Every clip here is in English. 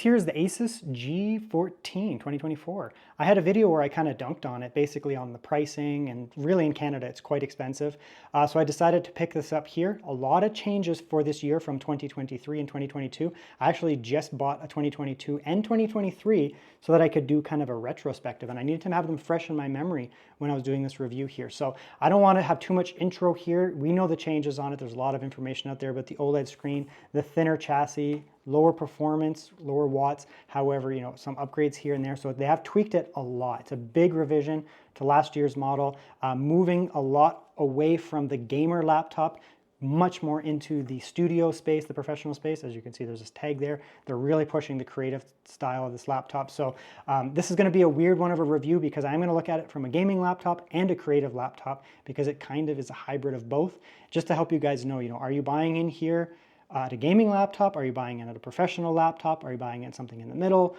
here is the ASUS G14 2024. I had a video where I kind of dunked on it, basically on the pricing, and really in Canada it's quite expensive. So I decided to pick this up here. A lot of changes for this year from 2023 and 2022. I actually just bought a 2022 and 2023 so that I could do kind of a retrospective, and I needed to have them fresh in my memory when I was doing this review here. So I don't want to have too much intro here. We know the changes on it. There's a lot of information out there, but the OLED screen, the thinner chassis, lower performance, lower watts. However, you know, some upgrades here and there. So they have tweaked it a lot. It's a big revision to last year's model, moving a lot away from the gamer laptop, much more into the studio space, the professional space. As you can see, there's this tag there. They're really pushing the creative style of this laptop. So this is going to be a weird one of a review because I'm going to look at it from a gaming laptop and a creative laptop because it kind of is a hybrid of both. Just to help you guys know, are you buying in here at a gaming laptop? Are you buying it at a professional laptop? Are you buying it something in the middle?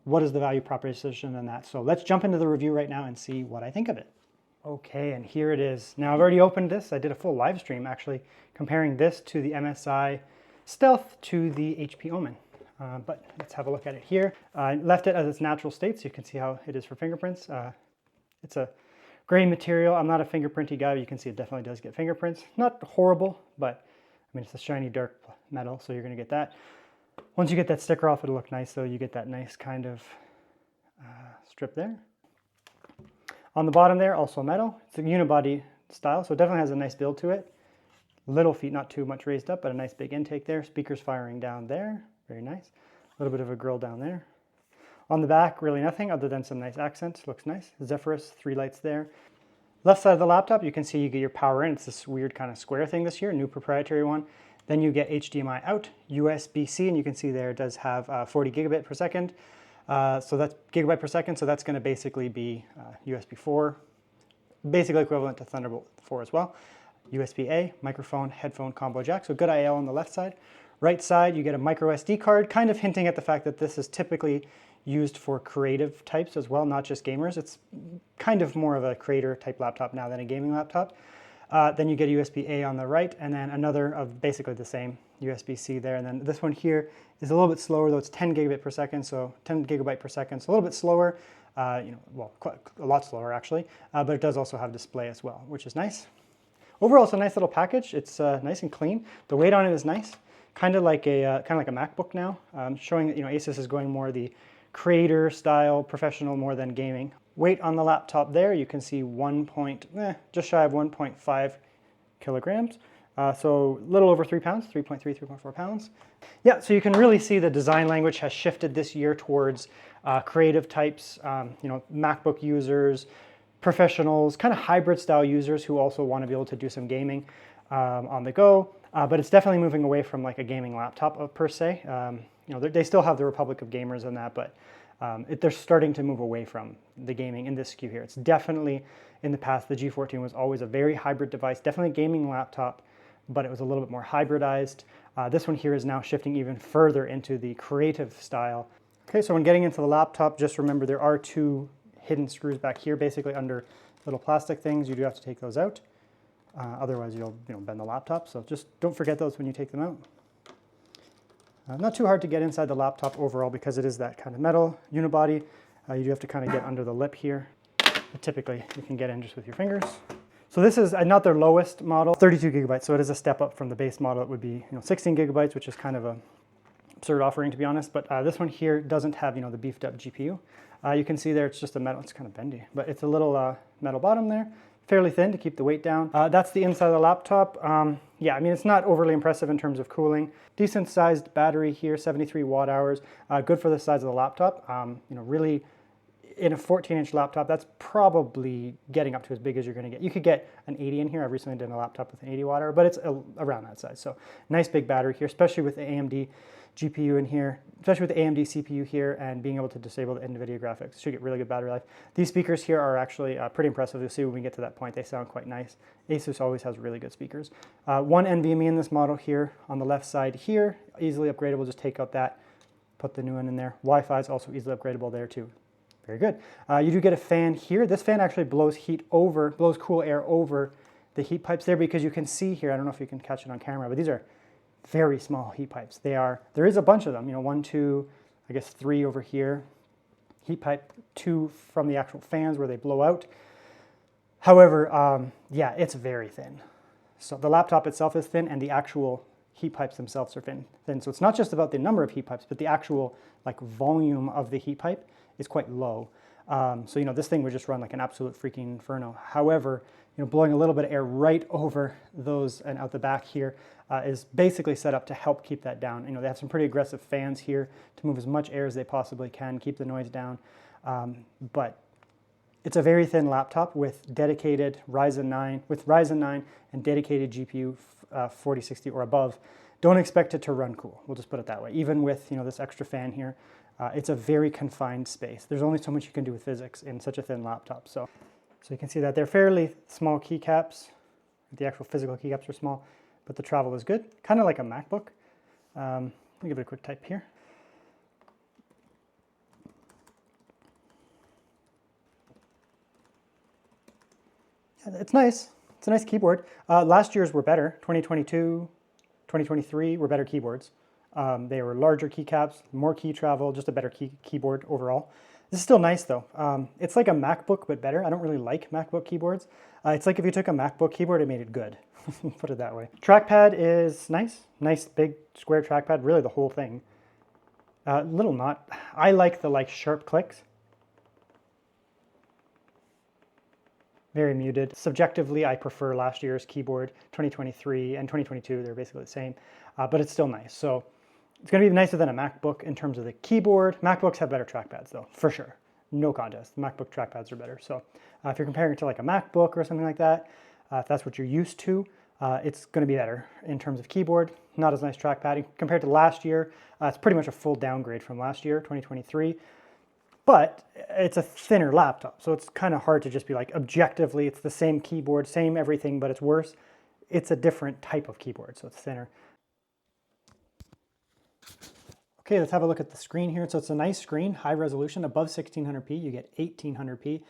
What is the value proposition in that? So let's jump into the review right now and see what I think of it. Okay, and here it is. Now I've already opened this. I did a full live stream actually comparing this to the MSI Stealth to the HP Omen. But let's have a look at it here. I left it as its natural state so you can see how it is for fingerprints. It's a gray material. I'm not a fingerprinty guy, but you can see it definitely does get fingerprints. Not horrible, but I mean, it's a shiny dark metal, so you're going to get that. Once you get that sticker off, it'll look nice, so you get that nice kind of strip there. On the bottom there, also metal. It's a unibody style, so it definitely has a nice build to it. Little feet, not too much raised up, but a nice big intake there. Speakers firing down there, very nice. A little bit of a grill down there. On the back, really nothing other than some nice accents. Looks nice. Zephyrus, 3 lights there. Left side of the laptop, you can see you get your power in. It's this weird kind of square thing this year, new proprietary one. Then you get HDMI out, USB-C, and you can see there it does have 40 gigabit per second. So that's gigabyte per second, so that's going to basically be USB 4, basically equivalent to Thunderbolt 4 as well. USB-A, microphone, headphone combo jack, so good I/O on the left side. Right side, you get a micro SD card, kind of hinting at the fact that this is typically used for creative types as well, not just gamers. It's kind of more of a creator type laptop now than a gaming laptop. Then you get USB-A on the right, and then another of basically the same USB-C there. And then this one here is a little bit slower, though it's 10 gigabit per second, so 10 gigabyte per second, so a little bit slower. Well, quite a lot slower actually, but it does also have display as well, which is nice. Overall, it's a nice little package. It's nice and clean. The weight on it is nice, kind of like a MacBook now, showing that ASUS is going more the creator style, professional more than gaming. Weight on the laptop there, you can see just shy of 1.5 kilograms. So a little over 3 pounds, 3.3, 3.4 pounds. Yeah, so you can really see the design language has shifted this year towards creative types, MacBook users, professionals, kind of hybrid style users who also want to be able to do some gaming on the go. But it's definitely moving away from like a gaming laptop per se. They still have the Republic of Gamers and that, but they're starting to move away from the gaming in this SKU here. It's definitely, in the past, the G14 was always a very hybrid device, definitely a gaming laptop, but it was a little bit more hybridized. This one here is now shifting even further into the creative style. Okay, so when getting into the laptop, just remember there are 2 hidden screws back here, basically under little plastic things. You do have to take those out. Otherwise you'll bend the laptop, so just don't forget those when you take them out. Not too hard to get inside the laptop overall because it is that kind of metal unibody. You do have to kind of get under the lip here, but typically you can get in just with your fingers. So this is not their lowest model, 32 gigabytes, so it is a step up from the base model. It would be 16 gigabytes, which is kind of a absurd offering to be honest, but this one here doesn't have the beefed up GPU. You can see there it's just a metal, it's kind of bendy, but it's a little metal bottom there. Fairly thin to keep the weight down. That's the inside of the laptop. Yeah, I mean, it's not overly impressive in terms of cooling. Decent sized battery here, 73 watt hours. Good for the size of the laptop. Really in a 14-inch laptop, that's probably getting up to as big as you're gonna get. You could get an 80 in here. I've recently done a laptop with an 80 watt hour, but it's around that size. So nice big battery here, especially with the AMD GPU in here, especially with the AMD CPU here, and being able to disable the NVIDIA graphics. Should get really good battery life. These speakers here are actually pretty impressive. You'll see when we get to that point, they sound quite nice. ASUS always has really good speakers. 1 NVMe in this model here on the left side here, easily upgradable. Just take out that, put the new one in there. Wi-Fi is also easily upgradable there too. Very good. You do get a fan here. This fan actually blows cool air over the heat pipes there, because you can see here, I don't know if you can catch it on camera, but these are very small heat pipes. There is a bunch of them, 1, 2, I guess 3 over here. Heat pipe 2 from the actual fans where they blow out. However, yeah, it's very thin. So the laptop itself is thin, and the actual heat pipes themselves are thin. So it's not just about the number of heat pipes, but the actual like volume of the heat pipe is quite low. So, you know, this thing would just run like an absolute freaking inferno. However, you know, blowing a little bit of air right over those and out the back here is basically set up to help keep that down. You know, they have some pretty aggressive fans here to move as much air as they possibly can, keep the noise down. But it's a very thin laptop with dedicated Ryzen 9 and dedicated GPU 4060 or above. Don't expect it to run cool. We'll just put it that way. Even with, you know, this extra fan here, it's a very confined space. There's only so much you can do with physics in such a thin laptop. So you can see that they're fairly small keycaps. The actual physical keycaps are small, but the travel is good. Kind of like a MacBook. Let me give it a quick type here. It's nice. It's a nice keyboard. Last year's were better. 2022, 2023 were better keyboards. They were larger keycaps, more key travel, just a better keyboard overall. This is still nice though. It's like a MacBook, but better. I don't really like MacBook keyboards. It's like if you took a MacBook keyboard and made it good. Put it that way. Trackpad is nice. Nice big square trackpad, really the whole thing. Little not. I like the sharp clicks. Very muted. Subjectively, I prefer last year's keyboard, 2023 and 2022. They're basically the same, but it's still nice. So it's going to be nicer than a MacBook in terms of the keyboard. MacBooks have better trackpads though, for sure. No contest. The MacBook trackpads are better. So if you're comparing it to like a MacBook or something like that, if that's what you're used to, it's going to be better in terms of keyboard. Not as nice trackpad. Compared to last year, it's pretty much a full downgrade from last year, 2023. But it's a thinner laptop, so it's kind of hard to just be like, objectively, it's the same keyboard, same everything, but it's worse. It's a different type of keyboard, so it's thinner. Okay, let's have a look at the screen here. So it's a nice screen, high resolution, above 1600p, you get 1800p.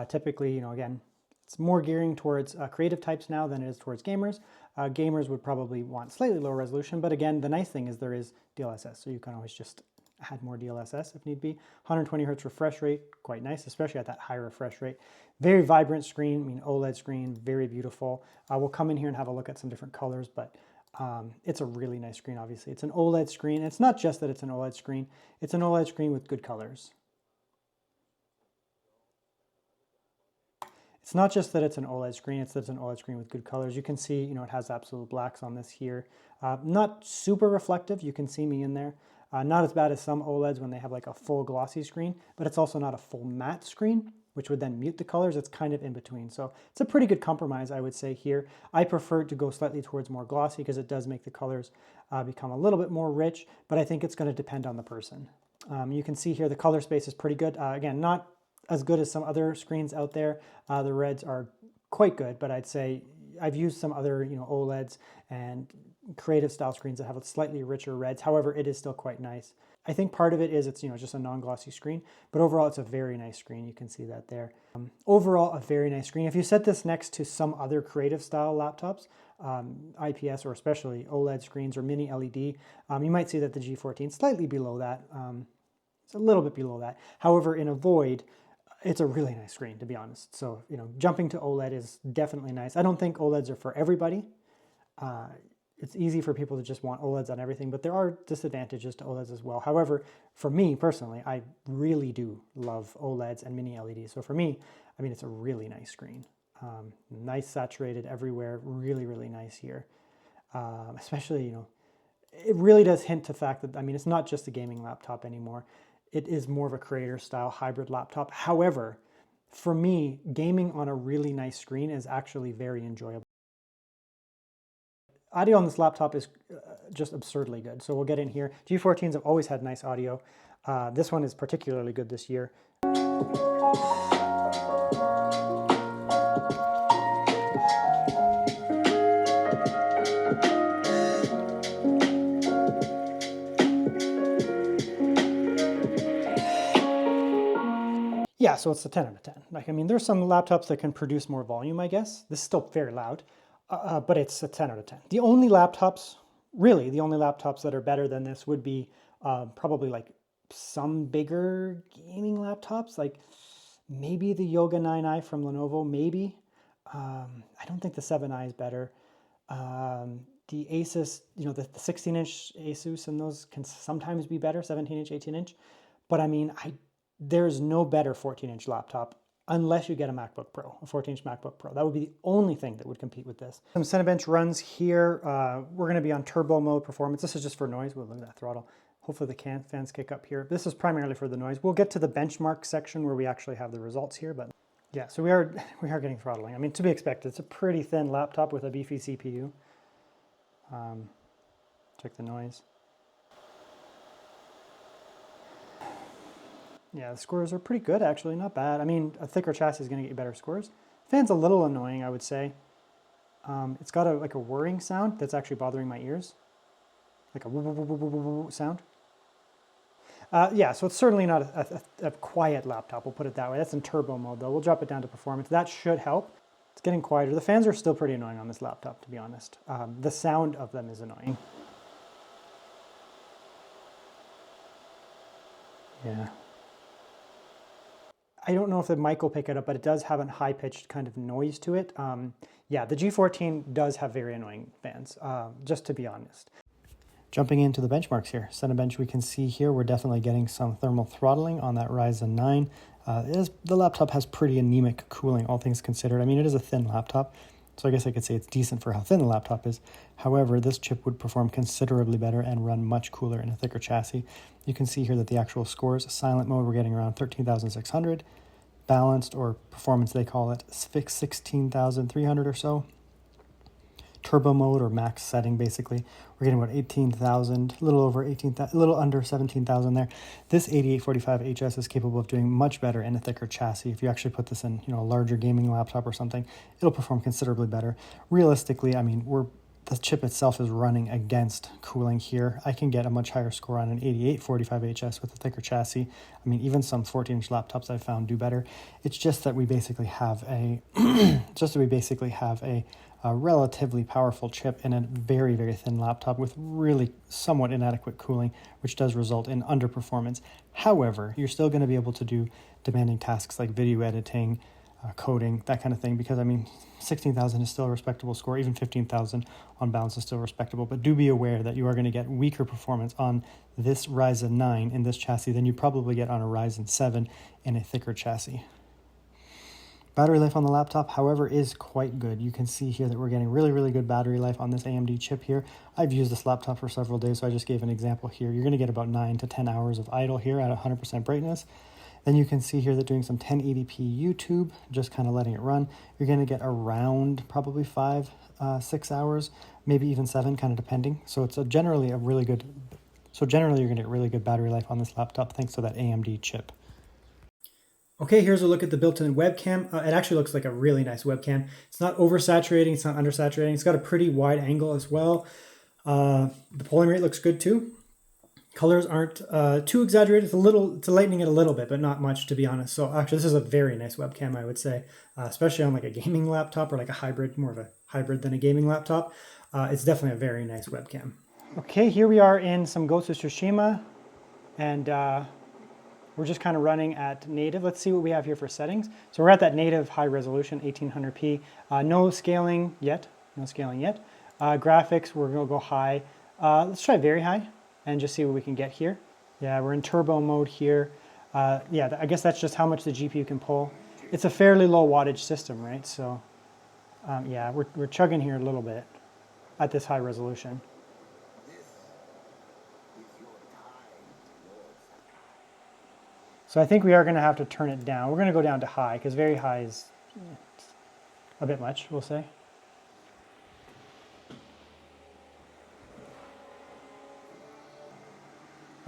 Typically, you know, again, it's more gearing towards creative types now than it is towards gamers. Gamers would probably want slightly lower resolution, but again, the nice thing is there is DLSS, so you can always just add more DLSS if need be. 120 hertz refresh rate, quite nice, especially at that high refresh rate. Very vibrant screen, I mean OLED screen, very beautiful. We'll come in here and have a look at some different colors, but it's a really nice screen, obviously. It's an OLED screen. It's not just that it's an OLED screen, it's an OLED screen with good colors. It's not just that it's an OLED screen, it's that it's an OLED screen with good colors. You can see, you know, it has absolute blacks on this here. Not super reflective, you can see me in there. Not as bad as some OLEDs when they have like a full glossy screen, but it's also not a full matte screen, which would then mute the colors. It's kind of in between. So it's a pretty good compromise, I would say here. I prefer to go slightly towards more glossy because it does make the colors become a little bit more rich, but I think it's going to depend on the person. You can see here the color space is pretty good. Again, not as good as some other screens out there. The reds are quite good, but I'd say I've used some other, you know, OLEDs and creative style screens that have slightly richer reds. However, it is still quite nice. I think part of it is it's, you know, just a non-glossy screen, but overall it's a very nice screen. You can see that there. Overall, a very nice screen. If you set this next to some other creative style laptops, IPS or especially OLED screens or mini LED, you might see that the G14 is slightly below that. It's a little bit below that. However, in a void, it's a really nice screen, to be honest. So, you know, jumping to OLED is definitely nice. I don't think OLEDs are for everybody. It's easy for people to just want OLEDs on everything, but there are disadvantages to OLEDs as well. However, for me personally, I really do love OLEDs and mini LEDs. So for me, I mean, it's a really nice screen. Nice saturated everywhere, really, really nice here. Especially, you know, it really does hint to the fact that, I mean, it's not just a gaming laptop anymore. It is more of a creator style hybrid laptop. However, for me, gaming on a really nice screen is actually very enjoyable. Audio on this laptop is just absurdly good. So we'll get in here. G14s have always had nice audio. This one is particularly good this year. Yeah, so it's a 10 out of 10. Like, I mean, there's some laptops that can produce more volume, I guess. This is still very loud. But it's a 10 out of 10. The only laptops, really, the only laptops that are better than this would be probably like some bigger gaming laptops, like maybe the Yoga 9i from Lenovo, maybe. I don't think the 7i is better. The ASUS, the 16-inch ASUS and those can sometimes be better, 17-inch, 18-inch. But I mean, there's no better 14-inch laptop unless you get a MacBook Pro, a 14-inch MacBook Pro. That would be the only thing that would compete with this. Some Cinebench runs here. We're going to be on turbo mode performance. This is just for noise. We'll look at that throttle. Hopefully the fans kick up here. This is primarily for the noise. We'll get to the benchmark section where we actually have the results here, but yeah, so we are getting throttling. I mean, to be expected. It's a pretty thin laptop with a beefy CPU. Check the noise. Yeah, the scores are pretty good, actually, not bad. I mean, a thicker chassis is going to get you better scores. Fan's a little annoying, I would say. It's got like a whirring sound that's actually bothering my ears, like a woo woo woo woo woo woo sound. Yeah, so it's certainly not a quiet laptop, we'll put it that way. That's in turbo mode, though. We'll drop it down to performance. That should help. It's getting quieter. The fans are still pretty annoying on this laptop, to be honest. The sound of them is annoying. Yeah. I don't know if the mic will pick it up, but it does have a high-pitched kind of noise to it. Yeah, the G14 does have very annoying fans, just to be honest. Jumping into the benchmarks here. Cinebench, we can see here we're definitely getting some thermal throttling on that Ryzen 9. The laptop has pretty anemic cooling, all things considered. I mean, it is a thin laptop, so I guess I could say it's decent for how thin the laptop is. However, this chip would perform considerably better and run much cooler in a thicker chassis. You can see here that the actual scores, silent mode, we're getting around 13,600. Balanced, or performance they call it, 16,300 or so. Turbo mode, or max setting, basically, we're getting about 18,000, a little over 18,000, a little under 17,000 there. This 8845HS is capable of doing much better in a thicker chassis. If you actually put this in, a larger gaming laptop or something, it'll perform considerably better. Realistically, I mean, the chip itself is running against cooling here. I can get a much higher score on an 8845HS with a thicker chassis. I mean, even some 14-inch laptops I've found do better. It's just that we basically have a a relatively powerful chip in a very, very thin laptop with really somewhat inadequate cooling, which does result in underperformance. However, you're still going to be able to do demanding tasks like video editing, coding, that kind of thing, because I mean, 16,000 is still a respectable score. Even 15,000 on balance is still respectable, but do be aware that you are going to get weaker performance on this Ryzen 9 in this chassis than you probably get on a Ryzen 7 in a thicker chassis. Battery life on the laptop, however, is quite good. You can see here that we're getting really, really good battery life on this AMD chip here. I've used this laptop for several days, so I just gave an example here. You're going to get about 9 to 10 hours of idle here at 100% brightness. Then you can see here that doing some 1080p YouTube, just kind of letting it run, you're going to get around probably 5-6 hours, maybe even 7, kind of depending. So it's generally you're going to get really good battery life on this laptop thanks to that AMD chip. Okay, here's a look at the built-in webcam. It actually looks like a really nice webcam. It's not oversaturating, it's not undersaturating. It's got a pretty wide angle as well. The polling rate looks good too. Colors aren't too exaggerated. It's lightening it a little bit, but not much, to be honest. So actually, this is a very nice webcam, I would say, especially on like a gaming laptop or like a hybrid, more of a hybrid than a gaming laptop. It's definitely a very nice webcam. Okay, here we are in some Ghost of Tsushima, and we're just kind of running at native. Let's see what we have here for settings. So we're at that native high resolution, 1800p. No scaling yet. Graphics, we're going to go high. Let's try very high and just see what we can get here. Yeah, we're in turbo mode here. Yeah, I guess that's just how much the GPU can pull. It's a fairly low wattage system, right? So yeah, we're chugging here a little bit at this high resolution. So I think we are going to have to turn it down. We're going to go down to high, because very high is a bit much, we'll say.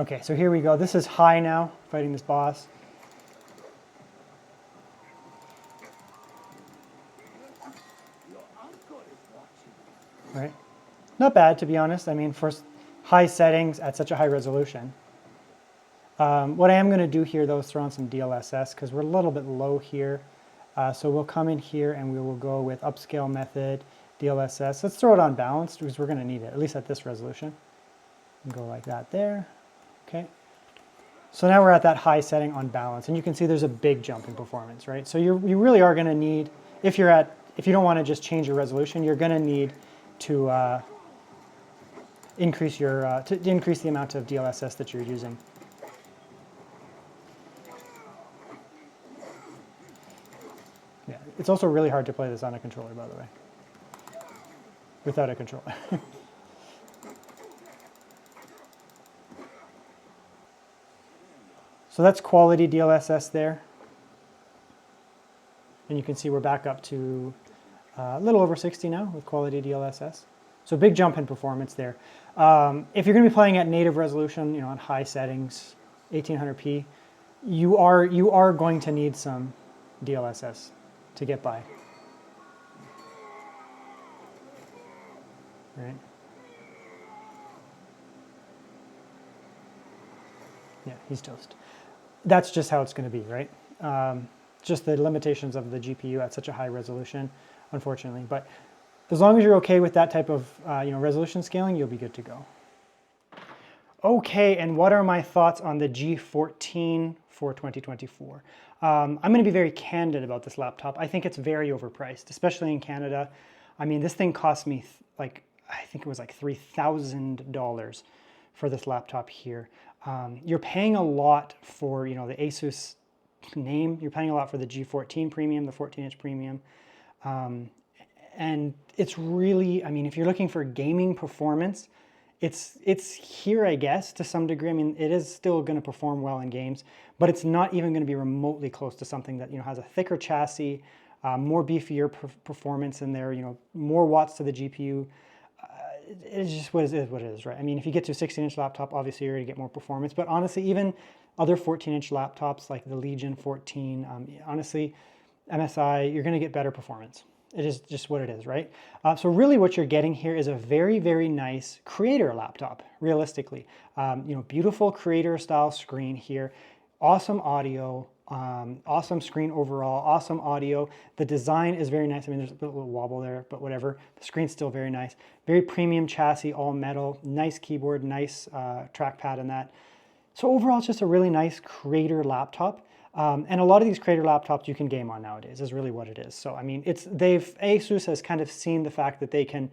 Okay, so here we go. This is high now, fighting this boss. Right? Not bad, to be honest. I mean, for high settings at such a high resolution. What I am going to do here, though, is throw on some DLSS, because we're a little bit low here. So we'll come in here and we will go with upscale method, DLSS. Let's throw it on balanced, because we're going to need it, at least at this resolution. And go like that there. Okay. So now we're at that high setting on balance, and you can see there's a big jump in performance, right? So you really are going to need, if you don't want to just change your resolution, you're going to need to increase the amount of DLSS that you're using. Yeah, it's also really hard to play this on a controller, by the way, without a controller. So that's quality DLSS there. And you can see we're back up to a little over 60 now with quality DLSS. So big jump in performance there. If you're going to be playing at native resolution, on high settings, 1800p, you are going to need some DLSS to get by. Right? Yeah, he's toast. That's just how it's going to be, right? Just the limitations of the GPU at such a high resolution, unfortunately. But as long as you're okay with that type of resolution scaling, you'll be good to go. Okay, and what are my thoughts on the G14 for 2024? I'm going to be very candid about this laptop. I think it's very overpriced, especially in Canada. I mean, this thing cost me I think it was like $3,000 for this laptop here. You're paying a lot for the ASUS name. You're paying a lot for the G14 premium, the 14-inch premium. And it's really, I mean, if you're looking for gaming performance, it's here, I guess, to some degree. I mean, it is still going to perform well in games, but it's not even going to be remotely close to something that has a thicker chassis, more beefier performance in there, more watts to the GPU. It's just what it is, right? I mean, if you get to a 16-inch laptop, obviously you're going to get more performance. But honestly, even other 14-inch laptops like the Legion 14, honestly, MSI, you're going to get better performance. It is just what it is, right? So really what you're getting here is a very, very nice creator laptop, realistically. Beautiful creator style screen here, awesome audio, awesome screen overall, awesome audio. The design is very nice. I mean, there's a little wobble there, but whatever. The screen's still very nice. Very premium chassis, all metal, nice keyboard, nice trackpad and that. So overall, it's just a really nice creator laptop. And a lot of these creator laptops you can game on nowadays is really what it is. So I mean, ASUS has kind of seen the fact that they can,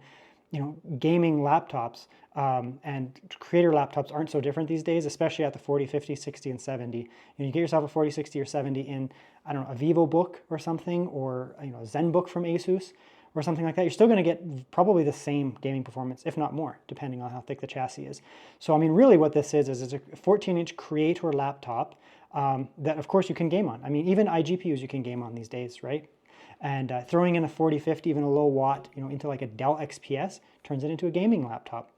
gaming laptops and creator laptops aren't so different these days, especially at the 40, 50, 60, and 70. You get yourself a 40, 60, or 70 in, I don't know, a VivoBook or something, or a ZenBook from ASUS or something like that. You're still going to get probably the same gaming performance, if not more, depending on how thick the chassis is. So I mean, really what this is it's a 14-inch creator laptop that of course you can game on. I mean, even iGPUs you can game on these days, right? And throwing in a 40, 50, even a low watt, into like a Dell XPS turns it into a gaming laptop.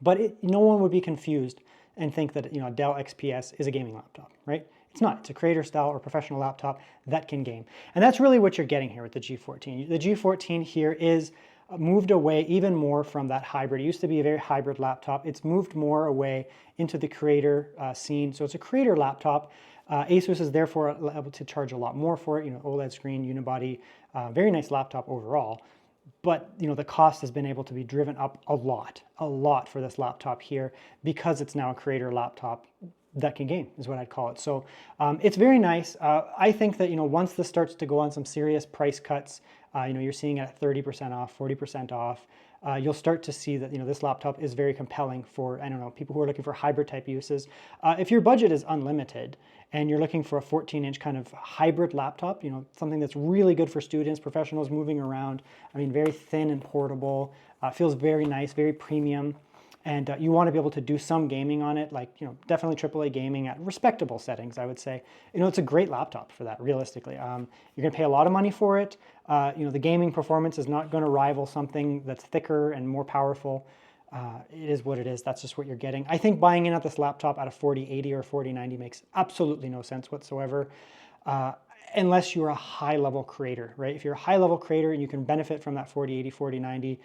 But no one would be confused and think that a Dell XPS is a gaming laptop, right? It's not. It's a creator style or professional laptop that can game. And that's really what you're getting here with the G14. The G14 here is moved away even more from that hybrid. It used to be a very hybrid laptop. It's moved more away into the creator scene. So it's a creator laptop. ASUS is therefore able to charge a lot more for it. OLED screen, unibody, very nice laptop overall. But the cost has been able to be driven up a lot for this laptop here because it's now a creator laptop that can game, is what I'd call it. So it's very nice. I think that once this starts to go on some serious price cuts, you're seeing it at 30% off, 40% off. You'll start to see that this laptop is very compelling for, I don't know, people who are looking for hybrid type uses. If your budget is unlimited and you're looking for a 14-inch kind of hybrid laptop, something that's really good for students, professionals moving around. I mean, very thin and portable, feels very nice, very premium. And you want to be able to do some gaming on it, like, definitely AAA gaming at respectable settings, I would say. It's a great laptop for that, realistically. You're going to pay a lot of money for it. The gaming performance is not going to rival something that's thicker and more powerful. It is what it is. That's just what you're getting. I think buying in at this laptop at a 4080 or 4090 makes absolutely no sense whatsoever. Unless you're a high-level creator, right? If you're a high-level creator and you can benefit from that 4080, 4090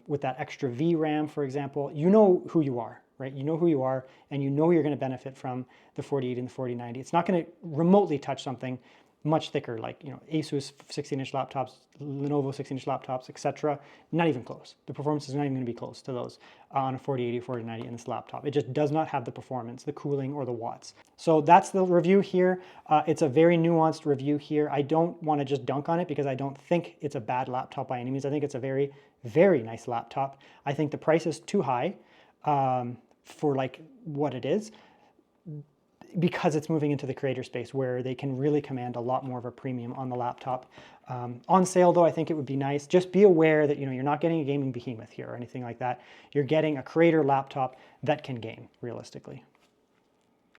with that extra VRAM, for example, you know who you are, right? You know who you are, and you know you're going to benefit from the 4080 and the 4090. It's not going to remotely touch something much thicker, like, ASUS 16-inch laptops, Lenovo 16-inch laptops, etc. Not even close. The performance is not even going to be close to those on a 4080, 4090 in this laptop. It just does not have the performance, the cooling, or the watts. So that's the review here. It's a very nuanced review here. I don't want to just dunk on it because I don't think it's a bad laptop by any means. I think it's a very, very nice laptop. I think the price is too high for like what it is, because it's moving into the creator space where they can really command a lot more of a premium on the laptop. On sale though, I think it would be nice. Just be aware that you're not getting a gaming behemoth here or anything like that. You're getting a creator laptop that can game realistically.